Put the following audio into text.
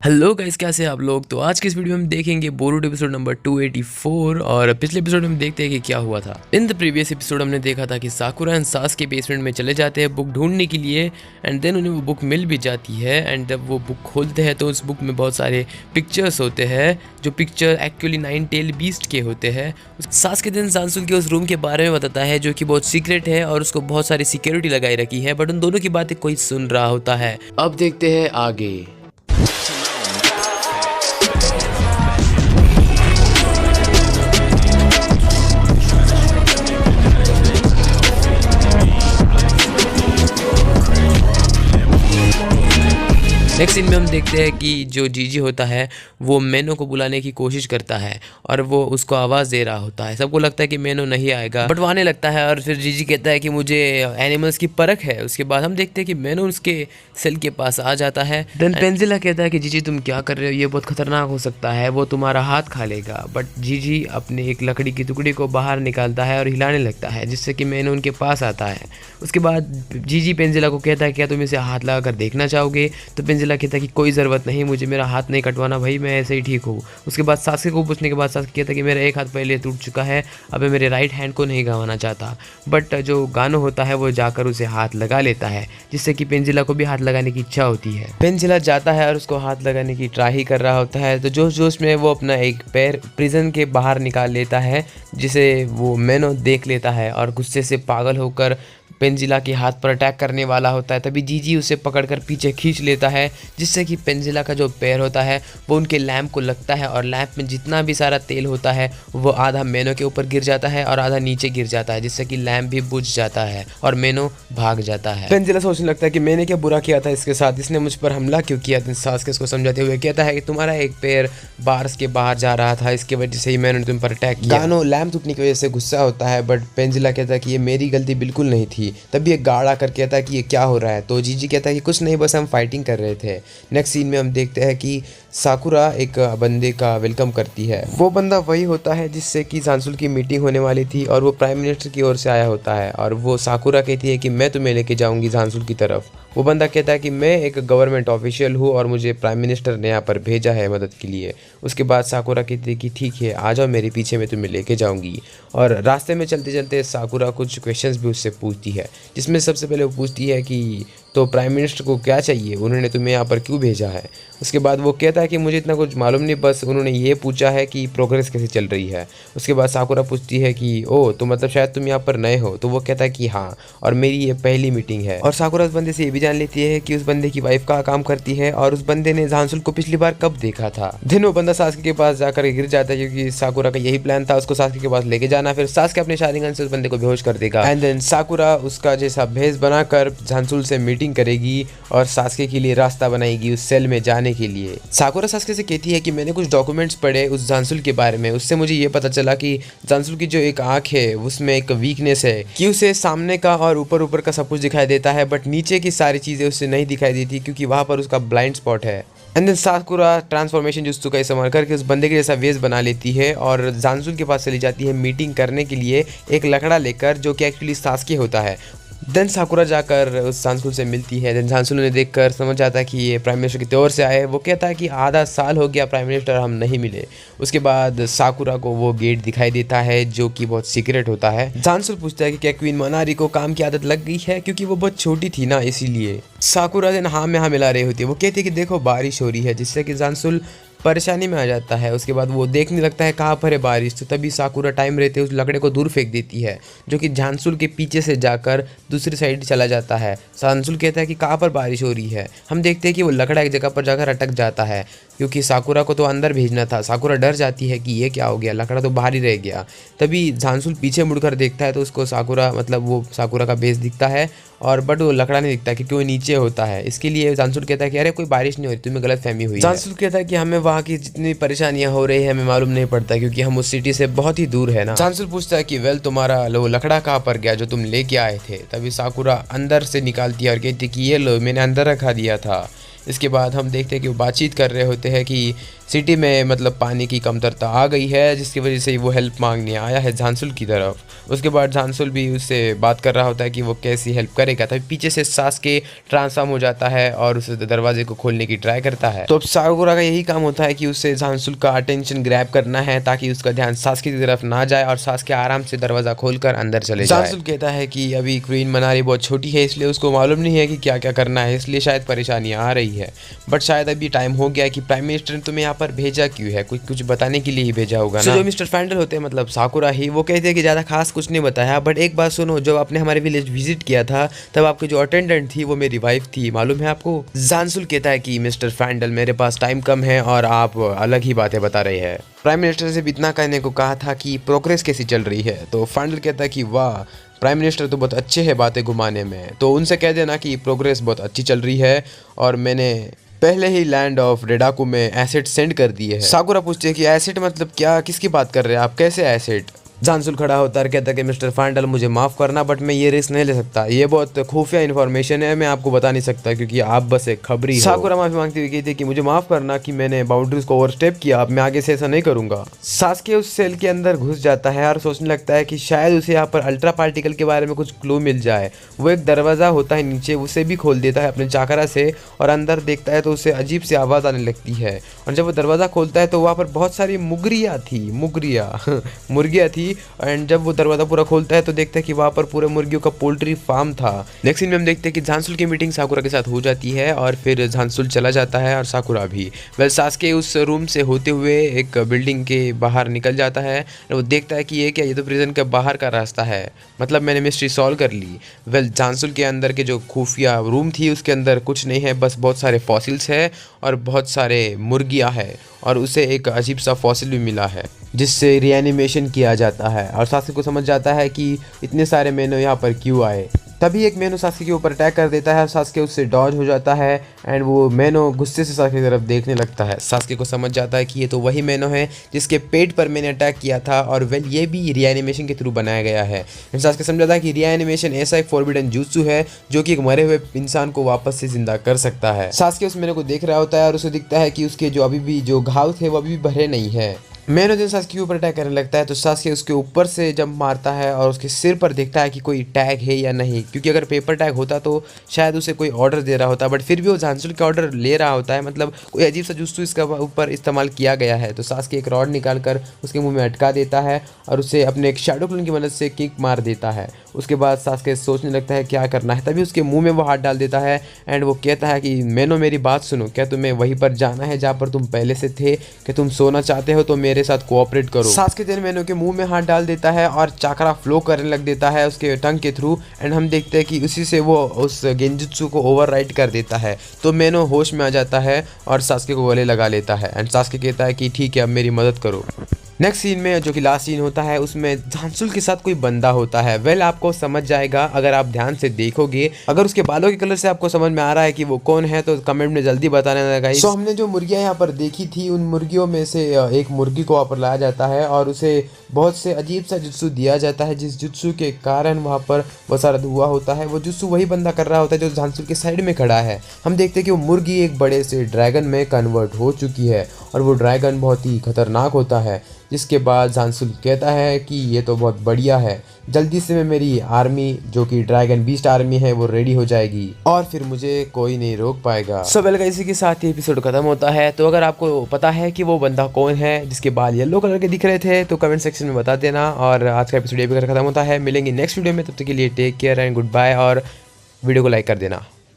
Hello guys, कैसे हैं आप लोग। तो आज के इस वीडियो में हम देखेंगे बोरुटो एपिसोड नंबर 284। और पिछले एपिसोड में देखते हैं कि क्या हुआ था। इन द प्रीवियस एपिसोड हमने देखा था कि साकुरा एंड सासुके बेसमेंट में चले जाते हैं बुक ढूंढने के लिए, एंड देन उन्हें वो बुक मिल भी जाती है। एंड जब वो बुक खोलते हैं तो उस बुक में बहुत सारे पिक्चर्स होते हैं, जो पिक्चर एक्चुअली 9 टेल बीस्ट के होते हैं। सासुके दिन सांसुल के उस रूम के बारे में बताता है जो कि बहुत सीक्रेट है और उसको बहुत सारी सिक्योरिटी लगाई रखी है, बट उन दोनों की बातें कोई सुन रहा होता है। अब देखते हैं आगे। नेक्स्ट सीन में हम देखते हैं कि जो जीजी होता है वो मेनो को बुलाने की कोशिश करता है और वो उसको आवाज़ दे रहा होता है। सबको लगता है कि मेनो नहीं आएगा, बट वो आने लगता है और फिर जीजी कहता है कि मुझे एनिमल्स की परख है। उसके बाद हम देखते हैं कि मेनो उसके सेल के पास आ जाता है। देन पेंजिला कहता है कि जीजी तुम क्या कर रहे हो, ये बहुत खतरनाक हो सकता है, वो तुम्हारा हाथ खा लेगा। बट जीजी अपने एक लकड़ी की टुकड़ी को बाहर निकालता है और हिलाने लगता है, जिससे कि मेनो उनके पास आता है। उसके बाद जीजी पेंजिला को कहता है क्या तुम इसे हाथ लगा कर देखना चाहोगे। तो पेंजिला कहता है कि कोई ज़रूरत नहीं, मुझे मेरा हाथ नहीं कटवाना भाई, मैं ऐसे ही ठीक हूँ। उसके बाद सासुके को पूछने के बाद सासुके कहता है कि मेरा एक हाथ पहले टूट चुका है, अब मैं मेरे राइट हैंड को नहीं गंवाना चाहता। बट जो गानो होता है वो जाकर उसे हाथ लगा लेता है, जिससे कि पेंजिला को भी हाथ लगाने की इच्छा होती है। पेंजिला जाता है और उसको हाथ लगाने की ट्राई कर रहा होता है। तो जोश जोश में वो अपना एक पैर प्रिजन के बाहर निकाल लेता है, जिसे वो मेनो देख लेता है और गुस्से से पागल होकर पेंजिला के हाथ पर अटैक करने वाला होता है। तभी जीजी उसे पकड़कर पीछे खींच लेता है, जिससे कि पेंजिला का जो पैर होता है वो उनके लैंप को लगता है और लैंप में जितना भी सारा तेल होता है वो आधा मेनो के ऊपर गिर जाता है और आधा नीचे गिर जाता है, जिससे कि लैंप भी बुझ जाता है और मेनो भाग जाता है। पेंजिला सोचने लगता है कि मैंने क्या बुरा किया था इसके साथ, इसने मुझ पर हमला क्यों किया। सासुके इसको समझाते हुए कहता है कि तुम्हारा एक पैर बार्स के बाहर जा रहा था, इसकी वजह से ही मैंने तुम पर अटैक किया। गानो लैंप टूटने की वजह से गुस्सा होता है, बट पेंजिला कहता है कि ये मेरी गलती बिल्कुल नहीं थी। तभी एक गार्ड आकर कहता है कि ये क्या हो रहा है। तो जीजी कहता है कि कुछ नहीं, बस हम फाइटिंग कर रहे थे। नेक्स्ट सीन में हम देखते हैं कि साकुरा एक बंदे का वेलकम करती है। वो बंदा वही होता है जिससे कि सांसुल की मीटिंग होने वाली थी और वो प्राइम मिनिस्टर की ओर से आया होता है। और वो साकुरा कहती है कि मैं तुम्हें लेके जाऊंगी सांसुल की तरफ। वो बंदा कहता है कि मैं एक गवर्नमेंट ऑफिशियल हूँ और मुझे प्राइम मिनिस्टर ने यहाँ पर भेजा है मदद के लिए। उसके बाद साकुरा कहती है कि ठीक है, आ जाओ मेरे पीछे, मैं तुम्हें लेके जाऊंगी। और रास्ते में चलते चलते साकुरा कुछ क्वेश्चंस भी उससे पूछती है, जिसमें सबसे पहले वो पूछती है कि तो प्राइम मिनिस्टर को क्या चाहिए, उन्होंने तुम्हें यहाँ पर क्यों भेजा है। उसके बाद वो कहता है कि मुझे इतना कुछ मालूम नहीं, बस उन्होंने ये पूछा है कि प्रोग्रेस कैसे चल रही है। उसके बाद साकुरा पूछती है कि ओ तो मतलब शायद तुम यहाँ पर नए हो। तो वो कहता है कि हाँ, और मेरी ये पहली मीटिंग है। और साकुरा उस बंदे से ये भी जान लेती है कि उस बंदे की वाइफ का काम करती है और उस बंदे ने सांसुल को पिछली बार कब देखा था। दिन वो बंदा सासुके के पास जाकर गिर जाता है, क्योंकि साकुरा का यही प्लान था उसको सासुके के पास लेके जाना, फिर सासुके अपने शारीगन से उस बंदे को बेहोश कर देगा। एंड देन साकुरा उसका जैसा भेष बनाकर सांसुल से मीटिंग करेगी और सासुके के लिए रास्ता बनाएगी उस सेल में जाने के लिए। साकुरा सासुके से कहती है कि मैंने कुछ डॉक्यूमेंट्स पढ़े उस सांसुल के बारे में, उससे मुझे ये पता चला कि सांसुल की जो एक आंख है उसमें एक वीकनेस है कि उसे सामने का और ऊपर ऊपर का सब कुछ दिखाई देता है, बट नीचे की सारी चीज़ें उससे नहीं दिखाई देती क्योंकि वहाँ पर उसका ब्लाइंड स्पॉट है। And then Sakura transformation jutsu का इस्तेमाल करके उस बंदे के जैसा वेश बना लेती है और सांसुल के पास चली जाती है मीटिंग करने के लिए, एक लकड़ा लेकर जो कि एक्चुअली सासुके होता है। देन साकुरा जाकर उस सांसुल से मिलती है। देन सांसुल ने देखकर समझ जाता है कि ये प्राइम मिनिस्टर की ओर से आए। वो कहता है कि आधा साल हो गया प्राइम मिनिस्टर, हम नहीं मिले। उसके बाद साकुरा को वो गेट दिखाई देता है जो कि बहुत सीक्रेट होता है। सांसुल पूछता है कि क्या क्वीन मोनारी को काम की आदत लग गई है, क्योंकि वो बहुत छोटी थी ना इसीलिए। साकुरा देन हाँ में हाँ मिला रही होती है। वो कहती है कि देखो बारिश हो रही है, जिससे कि सांसुल परेशानी में आ जाता है। उसके बाद वो देखने लगता है कहाँ पर है बारिश। तो तभी साकुरा टाइम रहते उस लकड़े को दूर फेंक देती है, जो कि सांसुल के पीछे से जाकर दूसरी साइड चला जाता है। सांसुल कहता है कि कहाँ पर बारिश हो रही है। हम देखते हैं कि वो लकड़ा एक जगह पर जाकर अटक जाता है, क्योंकि साकुरा को तो अंदर भेजना था। साकुरा डर जाती है कि ये क्या हो गया, लकड़ा तो बाहर ही रह गया। तभी सांसुल पीछे मुड़कर देखता है तो उसको साकुरा मतलब वो साकुरा का बेस दिखता है, और बट वो लकड़ा नहीं दिखता क्योंकि वो नीचे होता है। इसके लिए सांसुल कहता है कि अरे कोई बारिश नहीं हो रही, तुम्हें गलत फहमी हुई। सांसुल कहता है कि हमें वहाँ की जितनी परेशानियां हो रही है हमें मालूम नहीं पड़ता, क्योंकि हम उस सिटी से बहुत ही दूर है ना। सांसुल पूछता है कि वेल तुम्हारा लो लकड़ा कहाँ पर गया जो तुम लेके आए थे। तभी साकुरा अंदर से निकालती है और कहती है कि ये लो मैंने अंदर रखा दिया था। इसके बाद हम देखते हैं कि वो बातचीत कर रहे होते हैं कि सिटी में मतलब पानी की कमतरता आ गई है, जिसकी वजह से वो हेल्प मांगने आया है झांसुल की तरफ। उसके बाद झांसुल भी उससे बात कर रहा होता है कि वो कैसी हेल्प करेगा। तभी पीछे से सास्के ट्रांसफॉर्म हो जाता है और उस दरवाजे को खोलने की ट्राई करता है। तो अब साकुरा का यही काम होता है कि उससे झांसुल का अटेंशन ग्रैब करना है ताकि उसका ध्यान सास्के की तरफ ना जाए और सास्के आराम से दरवाजा खोलकर अंदर चले जाए। झांसुल कहता है कि अभी क्वीन मनारी बहुत छोटी है, इसलिए उसको मालूम नहीं है कि क्या क्या करना है, इसलिए शायद परेशानी आ रही है। बट शायद अभी टाइम हो गया कि प्राइम मिनिस्टर ने तुम्हें यहाँ पर भेजा क्यों है, कुछ बताने के लिए ही भेजा होगा ना। जो मिस्टर फैंडल होते हैं मतलब साकुरा ही, वो कहते हैं कि ज़्यादा खास कुछ नहीं बताया, बट एक बात सुनो, जब आपने हमारे विलेज विजिट किया था तब आपकी जो अटेंडेंट थी वो मेरी वाइफ थी, मालूम है आपको। झांसुल कहता है कि मिस्टर फैंडल मेरे पास टाइम कम है और आप अलग ही बातें बता रहे हैं। प्राइम मिनिस्टर से भी इतना कहने को कहा था कि प्रोग्रेस कैसी चल रही है। तो फैंडल कहता है कि वाह, प्राइम मिनिस्टर तो बहुत अच्छे हैं बातें घुमाने में, तो उनसे कह देना कि प्रोग्रेस बहुत अच्छी चल रही है और मैंने पहले ही लैंड ऑफ रेडाकू में एसेट सेंड कर दिए है। साकुरा पूछते हैं कि एसेट मतलब क्या, किसकी बात कर रहे हैं आप, कैसे एसेट। झांसुल खड़ा होता है, कहता है कि मिस्टर फैंडल मुझे माफ़ करना, बट मैं ये रिस्क नहीं ले सकता, ये बहुत खुफिया इन्फॉर्मेशन है, मैं आपको बता नहीं सकता क्योंकि आप बस एक खबरी हो। साकुरा माफ़ी मांगती हुई कहती है कि मुझे माफ़ करना कि मैंने बाउंड्रीज को ओवरस्टेप किया, अब मैं आगे से ऐसा नहीं करूँगा। सास्के उस सेल के अंदर घुस जाता है और सोचने लगता है कि शायद उसे यहाँ पर अल्ट्रा पार्टिकल के बारे में कुछ क्लू मिल जाए। वो एक दरवाज़ा होता है नीचे, उसे भी खोल देता है अपने चाकरा से और अंदर देखता है तो उसे अजीब सी आवाज़ आने लगती है। और जब वो दरवाज़ा खोलता है तो वहाँ पर बहुत सारी मुर्गियाँ थी। एंड जब वो दरवाजा पूरा खोलता है तो देखता है कि वहाँ पर पूरे मुर्गियों का पोल्ट्री फार्म था। नेक्स्ट सीन में हम देखते हैं कि झांसुल की मीटिंग साकुरा के साथ हो जाती है और फिर झांसुल चला जाता है और साकुरा भी। वेल सास्के उस रूम से होते हुए एक बिल्डिंग के बाहर निकल जाता है और वो देखता है कि ये क्या, ये तो प्रिजन के बाहर का रास्ता है, मतलब मैंने मिस्ट्री सॉल्व कर ली। वेल झांसुल के अंदर के जो खुफिया रूम थी उसके अंदर कुछ नहीं है, बस बहुत सारे फॉसिल्स है और बहुत सारे मुर्गियाँ है और उसे एक अजीब सा फॉसिल भी मिला है जिससे रिएनिमेशन किया जाता है। और सास्के को समझ जाता है कि इतने सारे मेनो यहाँ पर क्यों आए। तभी एक मेनो सास्के के ऊपर अटैक कर देता है और सास्के उससे डॉज हो जाता है एंड वो मेनो गुस्से से सास्के की तरफ देखने लगता है। सास्के को समझ जाता है कि ये तो वही मेनो है जिसके पेट पर मैंने अटैक किया था और वेल ये भी रिएनिमेशन के थ्रू बनाया गया है। एंड सास्के समझ जाता है कि रिएनिमेशन ऐसा एक फॉरबिडन जुत्सु है जो कि एक मरे हुए इंसान को वापस से जिंदा कर सकता है। सास्के उस मेनो को देख रहा होता है और उसे दिखता है कि उसके जो अभी भी जो घाव थे वो अभी भी भरे नहीं है। मेनो जब सास्के के ऊपर अटैक करने लगता है तो सास्के उसके ऊपर से जंप मारता है और उसके सिर पर देखता है कि कोई टैग है या नहीं, क्योंकि अगर पेपर टैग होता तो शायद उसे कोई ऑर्डर दे रहा होता, बट फिर भी वो झांसुल का ऑर्डर ले रहा होता है, मतलब कोई अजीब सा जुस्सू इसका ऊपर इस्तेमाल किया गया है। तो सास्के एक रॉड निकाल कर उसके मुँह में अटका देता है और उसे अपने एक शैडो क्लोन की मदद से किक मार देता है। उसके बाद सास्के सोचने लगता है क्या करना है, तभी उसके मुंह में वो हाथ डाल देता है एंड वो कहता है कि मेनो मेरी बात सुनो, क्या तुम्हें वहीं पर जाना है जहाँ पर तुम पहले से थे, कि तुम सोना चाहते हो तो मेरे साथ कोऑपरेट करो। सास्के तेल मेनो के मुंह में हाथ डाल देता है और चाकरा फ्लो करने लग देता है उसके टंग के थ्रू एंड हम देखते हैं कि उसी से वो उस गेंजुत्सु को ओवरराइड कर देता है। तो मेनो होश में आ जाता है और सास्के को गले लगा लेता है एंड सास्के कहता है कि ठीक है अब मेरी मदद करो। नेक्स्ट सीन में जो कि लास्ट सीन होता है उसमें झांसुल के साथ कोई बंदा होता है। वेल आपको समझ जाएगा अगर आप ध्यान से देखोगे। अगर उसके बालों के कलर से आपको समझ में आ रहा है कि वो कौन है तो कमेंट में जल्दी बताने लगा। सो हमने जो मुर्गियां यहाँ पर देखी थी उन मुर्गियों में से एक मुर्गी को वहाँ पर लाया जाता है और उसे बहुत से अजीब सा जुत्सु दिया जाता है, जिस जुत्सु के कारण वहाँ पर बहुत सारा धुआं होता है। वो जुत्सु वही बंदा कर रहा होता है जो झांसुल के साइड में खड़ा है। हम देखते हैं कि वो मुर्गी एक बड़े से ड्रैगन में कन्वर्ट हो चुकी है और वो ड्रैगन बहुत ही खतरनाक होता है, जिसके बाद झांसुल कहता है कि ये तो बहुत बढ़िया है, जल्दी से मैं मेरी आर्मी जो कि ड्रैगन बीस्ट आर्मी है वो रेडी हो जाएगी और फिर मुझे कोई नहीं रोक पाएगा। सो वेल गाइस, इसी के साथ ये एपिसोड खत्म होता है। तो अगर आपको पता है कि वो बंदा कौन है जिसके बाल येलो कलर के दिख रहे थे तो कमेंट सेक्शन में बता देना। और आज का एपिसोड ये भी खत्म होता है। मिलेंगे नेक्स्ट वीडियो में, तब तक के लिए take care and goodbye और वीडियो को लाइक कर देना।